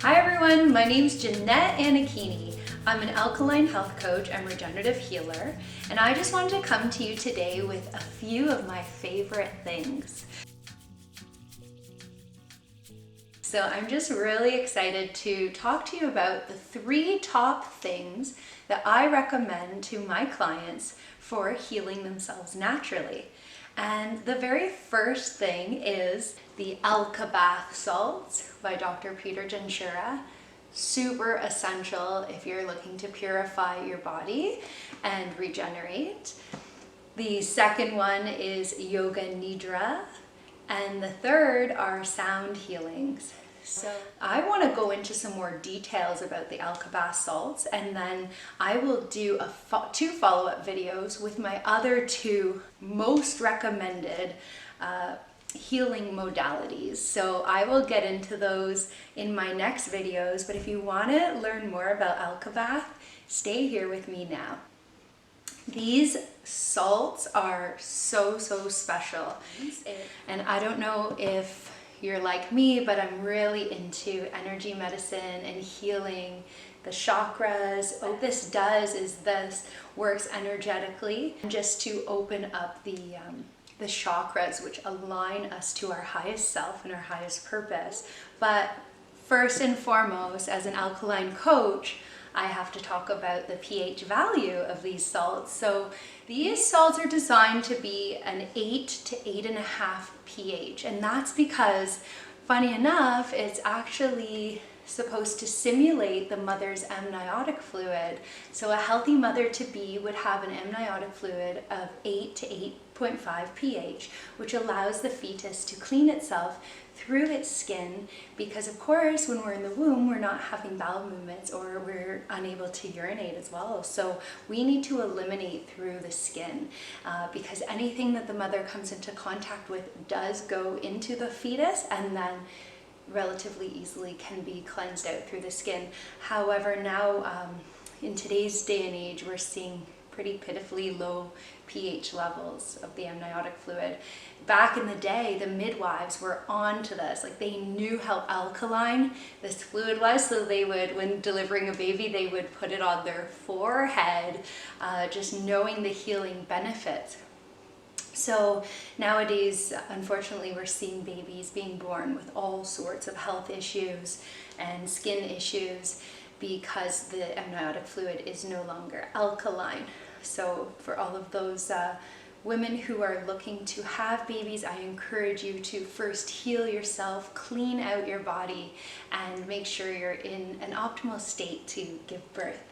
Hi everyone, my name is Jeanette. I'm an alkaline health coach and regenerative healer, and I just wanted to come to you today with a few of my favorite things. So I'm just really excited to talk to you about the 3 top things that I recommend to my clients for healing themselves naturally. And the very first thing is the AlkaBath salts by Dr. Peter Gensura. Super essential if you're looking to purify your body and regenerate. The second one is Yoga Nidra, and the third are sound healings. So I want to go into some more details about the AlkaBath salts, and then I will do 2 follow-up videos with my other 2 most recommended healing modalities. So I will get into those in my next videos, but if you want to learn more about AlkaBath, stay here with me now. These salts are so special, and I don't know if you're like me, but I'm really into energy medicine and healing the chakras. What this does is this works energetically just to open up the chakras, which align us to our highest self and our highest purpose. But first and foremost, as an alkaline coach, I have to talk about the pH value of these salts. So these salts are designed to be an 8 to 8.5 pH, and that's because, funny enough, it's actually supposed to simulate the mother's amniotic fluid. So a healthy mother-to-be would have an amniotic fluid of 8 to 8.5 pH, which allows the fetus to clean itself through its skin, because of course when we're in the womb we're not having bowel movements or we're unable to urinate as well. So we need to eliminate through the skin because anything that the mother comes into contact with does go into the fetus and then relatively easily can be cleansed out through the skin. However, now in today's day and age, we're seeing pretty pitifully low pH levels of the amniotic fluid. Back in the day, the midwives were on to this. Like, they knew how alkaline this fluid was, so they would, when delivering a baby, they would put it on their forehead, just knowing the healing benefits. So nowadays, unfortunately, we're seeing babies being born with all sorts of health issues and skin issues because the amniotic fluid is no longer alkaline. So for all of those women who are looking to have babies, I encourage you to first heal yourself, clean out your body, and make sure you're in an optimal state to give birth.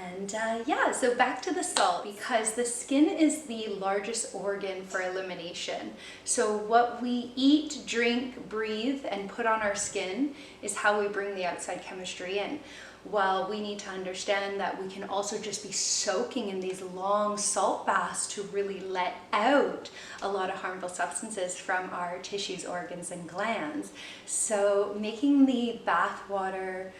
And yeah, so back to the salt, because the skin is the largest organ for elimination. So what we eat, drink, breathe, and put on our skin is how we bring the outside chemistry in. While we need to understand that we can also just be soaking in these long salt baths to really let out a lot of harmful substances from our tissues, organs, and glands. So making the bath water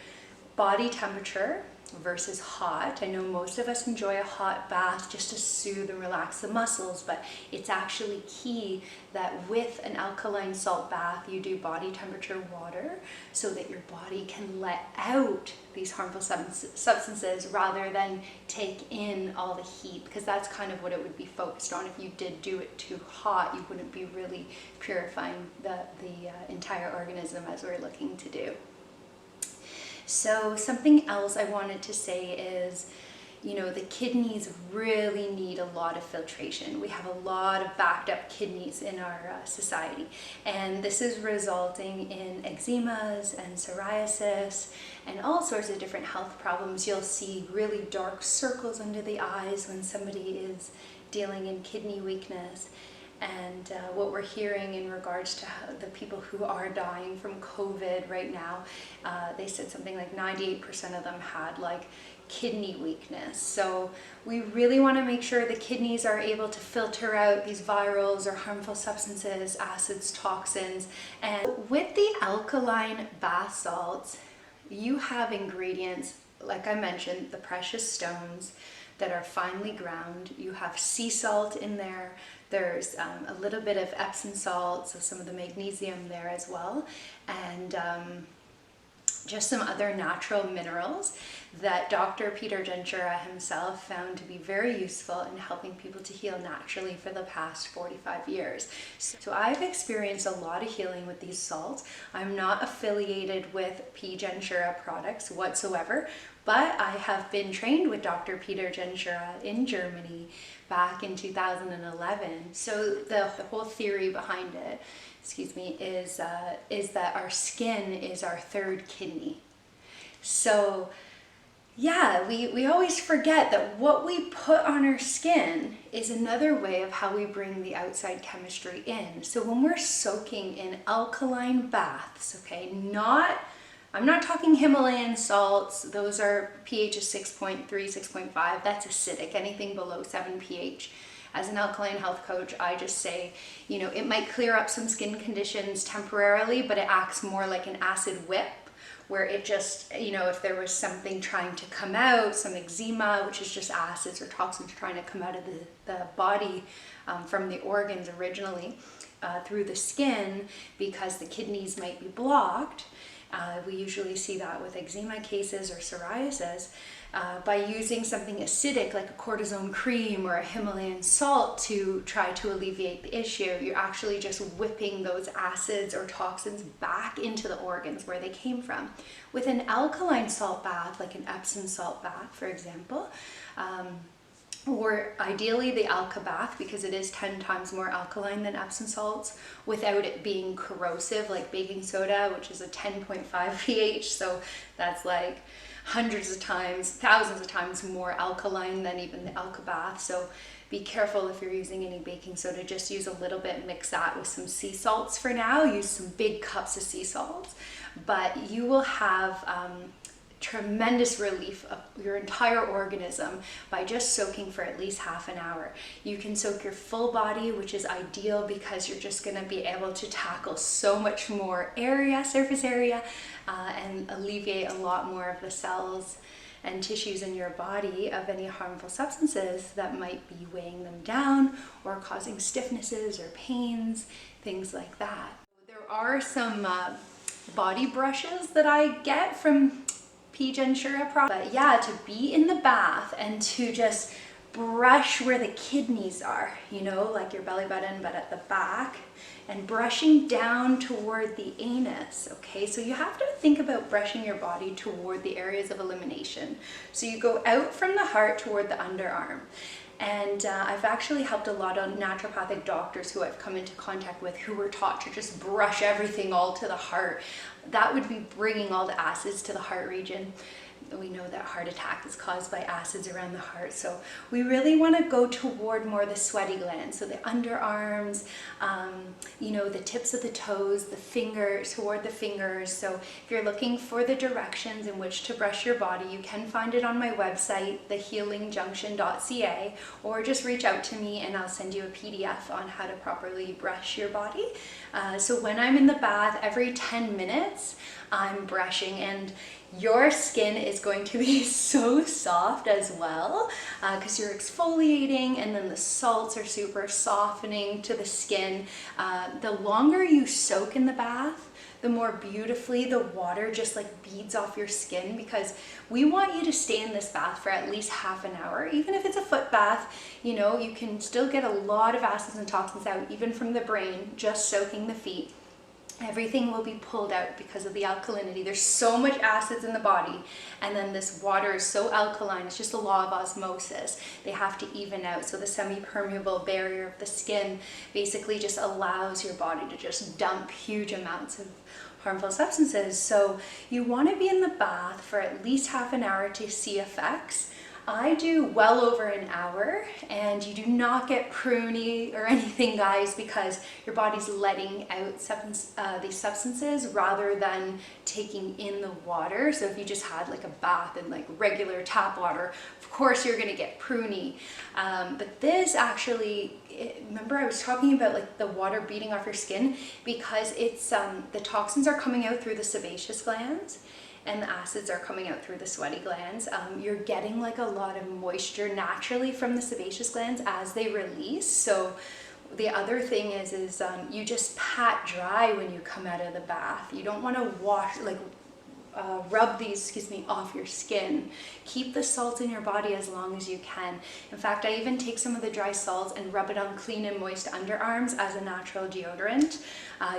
body temperature versus hot. I know most of us enjoy a hot bath just to soothe and relax the muscles, but it's actually key that with an alkaline salt bath, you do body temperature water so that your body can let out these harmful substances rather than take in all the heat, because that's kind of what it would be focused on. If you did do it too hot, you wouldn't be really purifying the entire organism as we're looking to do. So something else I wanted to say is, you know, the kidneys really need a lot of filtration. We have a lot of backed up kidneys in our society, and this is resulting in eczemas and psoriasis and all sorts of different health problems. You'll see really dark circles under the eyes when somebody is dealing in kidney weakness. And what we're hearing in regards to the people who are dying from COVID right now, they said something like 98% of them had like kidney weakness. So we really want to make sure the kidneys are able to filter out these virals or harmful substances, acids, toxins. And with the alkaline bath salts, you have ingredients, like I mentioned, the precious stones that are finely ground. You have sea salt in there. There's a little bit of Epsom salt, so some of the magnesium there as well. And just some other natural minerals that Dr. Peter Gentura himself found to be very useful in helping people to heal naturally for the past 45 years. So I've experienced a lot of healing with these salts. I'm not affiliated with P. Gentura products whatsoever, but I have been trained with Dr. Peter Gentura in Germany back in 2011. So the whole theory behind it, is that our skin is our third kidney. So yeah, we always forget that what we put on our skin is another way of how we bring the outside chemistry in. So when we're soaking in alkaline baths, okay, I'm not talking Himalayan salts. Those are pH of 6.3, 6.5. That's acidic, anything below 7 pH. As an alkaline health coach, I just say, it might clear up some skin conditions temporarily, but it acts more like an acid whip, where it just, if there was something trying to come out, some eczema, which is just acids or toxins trying to come out of the body from the organs originally through the skin, because the kidneys might be blocked. We usually see that with eczema cases or psoriasis. By using something acidic like a cortisone cream or a Himalayan salt to try to alleviate the issue, you're actually just whipping those acids or toxins back into the organs where they came from. With an alkaline salt bath, like an Epsom salt bath, for example, or ideally the AlkaBath, because it is 10 times more alkaline than Epsom salts without it being corrosive like baking soda, which is a 10.5 pH, so that's like hundreds of times, thousands of times more alkaline than even the AlkaBath. So be careful if you're using any baking soda, just use a little bit, mix that with some sea salts for now, use some big cups of sea salts, but you will have tremendous relief of your entire organism by just soaking for at least half an hour. You can soak your full body, which is ideal because you're just going to be able to tackle so much more surface area, and alleviate a lot more of the cells and tissues in your body of any harmful substances that might be weighing them down or causing stiffnesses or pains, things like that. There are some body brushes that I get from P. Gentura product. But yeah, to be in the bath and to just brush where the kidneys are, like your belly button, but at the back, and brushing down toward the anus, okay? So you have to think about brushing your body toward the areas of elimination. So you go out from the heart toward the underarm. And I've actually helped a lot of naturopathic doctors who I've come into contact with who were taught to just brush everything all to the heart. That would be bringing all the acids to the heart region. We know that heart attack is caused by acids around the heart. So we really want to go toward more the sweaty glands. So the underarms, the tips of the toes, the fingers, toward the fingers. So if you're looking for the directions in which to brush your body, you can find it on my website, thehealingjunction.ca, or just reach out to me and I'll send you a PDF on how to properly brush your body. So when I'm in the bath, every 10 minutes, I'm brushing, and your skin is going to be so soft as well because you're exfoliating, and then the salts are super softening to the skin. The longer you soak in the bath, the more beautifully the water just like beads off your skin, because we want you to stay in this bath for at least half an hour. Even if it's a foot bath, you can still get a lot of acids and toxins out, even from the brain, just soaking the feet. Everything will be pulled out because of the alkalinity. There's so much acids in the body, and then this water is so alkaline. It's just a law of osmosis. They have to even out. So the semi-permeable barrier of the skin basically just allows your body to just dump huge amounts of harmful substances. So you want to be in the bath for at least half an hour to see effects. I do well over an hour, and you do not get pruny or anything, guys, because your body's letting out these substances rather than taking in the water. So if you just had like a bath in like regular tap water, of course you're going to get pruny. But this actually, remember I was talking about like the water beating off your skin, because it's the toxins are coming out through the sebaceous glands, and the acids are coming out through the sweaty glands. You're getting like a lot of moisture naturally from the sebaceous glands as they release. So the other thing is you just pat dry when you come out of the bath. You don't want to wash, like rub these, off your skin. Keep the salt in your body as long as you can. In fact, I even take some of the dry salt and rub it on clean and moist underarms as a natural deodorant.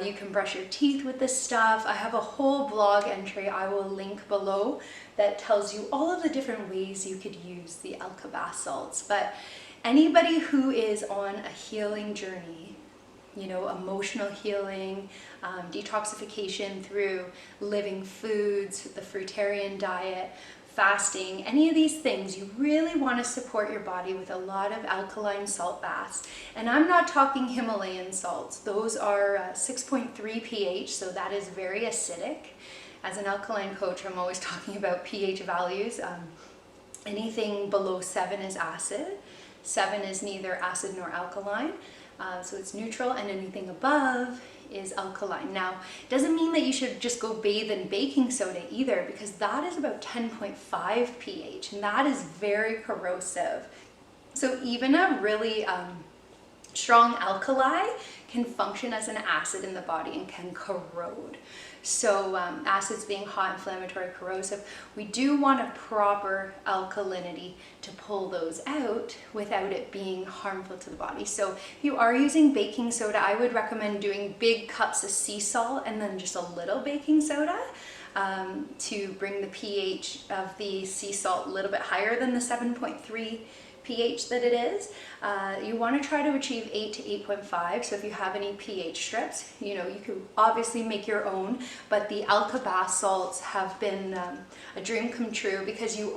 You can brush your teeth with this stuff. I have a whole blog entry I will link below that tells you all of the different ways you could use the AlkaBath salts. But anybody who is on a healing journey, emotional healing, detoxification through living foods, the fruitarian diet, fasting, any of these things, you really want to support your body with a lot of alkaline salt baths. And I'm not talking Himalayan salts. Those are 6.3 pH, so that is very acidic. As an alkaline coach, I'm always talking about pH values. Anything below 7 is acid. 7 is neither acid nor alkaline. So it's neutral, and anything above is alkaline. Now, it doesn't mean that you should just go bathe in baking soda either, because that is about 10.5 pH, and that is very corrosive. So even a really strong alkali can function as an acid in the body and can corrode. So acids being hot, inflammatory, corrosive, we do want a proper alkalinity to pull those out without it being harmful to the body. So if you are using baking soda, I would recommend doing big cups of sea salt and then just a little baking soda to bring the pH of the sea salt a little bit higher than the 7.3 pH that it is. You want to try to achieve 8 to 8.5. So if you have any pH strips, you can obviously make your own, but the AlkaBath salts have been a dream come true, because you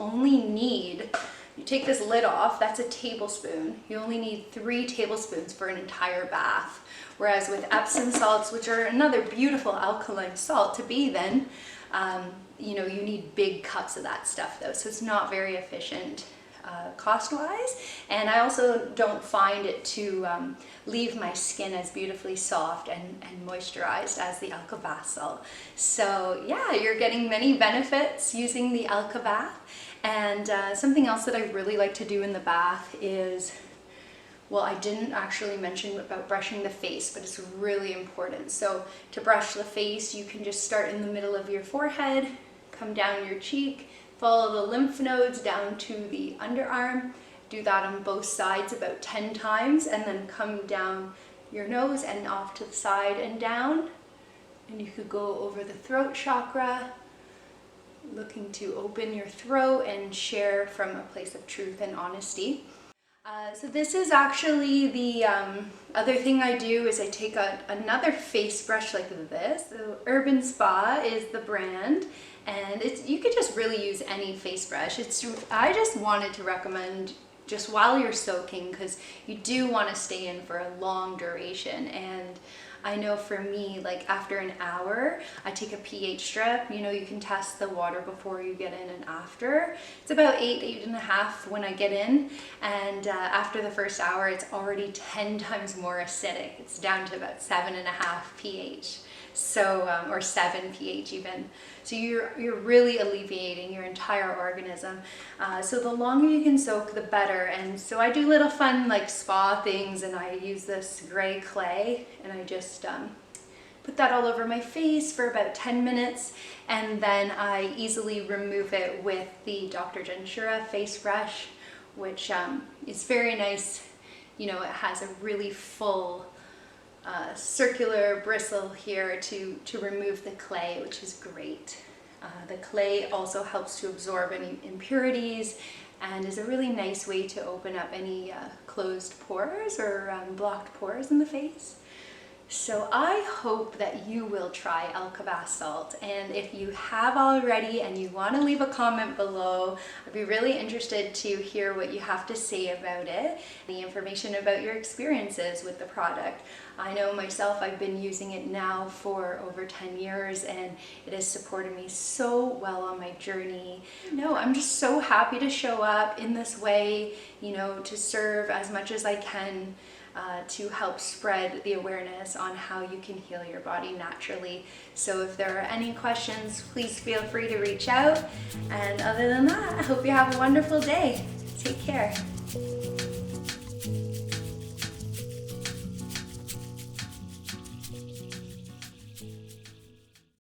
take this lid off, that's a tablespoon. You only need 3 tablespoons for an entire bath. Whereas with Epsom salts, which are another beautiful alkaline salt to bathe in, you need big cups of that stuff though. So it's not very efficient cost-wise, and I also don't find it to leave my skin as beautifully soft and moisturized as the AlkaBath salt. So yeah, you're getting many benefits using the AlkaBath. And something else that I really like to do in the bath is, well, I didn't actually mention about brushing the face, but it's really important. So to brush the face, you can just start in the middle of your forehead, come down your cheek, follow the lymph nodes down to the underarm. Do that on both sides about 10 times, and then come down your nose and off to the side and down. And you could go over the throat chakra, looking to open your throat and share from a place of truth and honesty. So this is actually the other thing I do is I take another face brush like this. So Urban Spa is the brand, and you could just really use any face brush. I just wanted to recommend just while you're soaking, because you do want to stay in for a long duration. And I know for me, like after an hour, I take a pH strip. You can test the water before you get in and after. It's about 8.5 when I get in, and after the first hour, it's already 10 times more acidic. It's down to about 7.5 pH. So, or 7 pH even. So you're really alleviating your entire organism. So the longer you can soak, the better. And so I do little fun like spa things, and I use this gray clay, and I just put that all over my face for about 10 minutes, and then I easily remove it with the Dr. Gensura face brush, which is very nice. It has a really full circular bristle here to remove the clay, which is great. The clay also helps to absorb any impurities and is a really nice way to open up any closed pores or blocked pores in the face. So I hope that you will try AlkaBath salt, and if you have already and you want to leave a comment below, I'd be really interested to hear what you have to say about it, the information about your experiences with the product. I know myself, I've been using it now for over 10 years, and it has supported me so well on my journey. I'm just so happy to show up in this way, to serve as much as I can, to help spread the awareness on how you can heal your body naturally. So if there are any questions, please feel free to reach out. And other than that, I hope you have a wonderful day. Take care.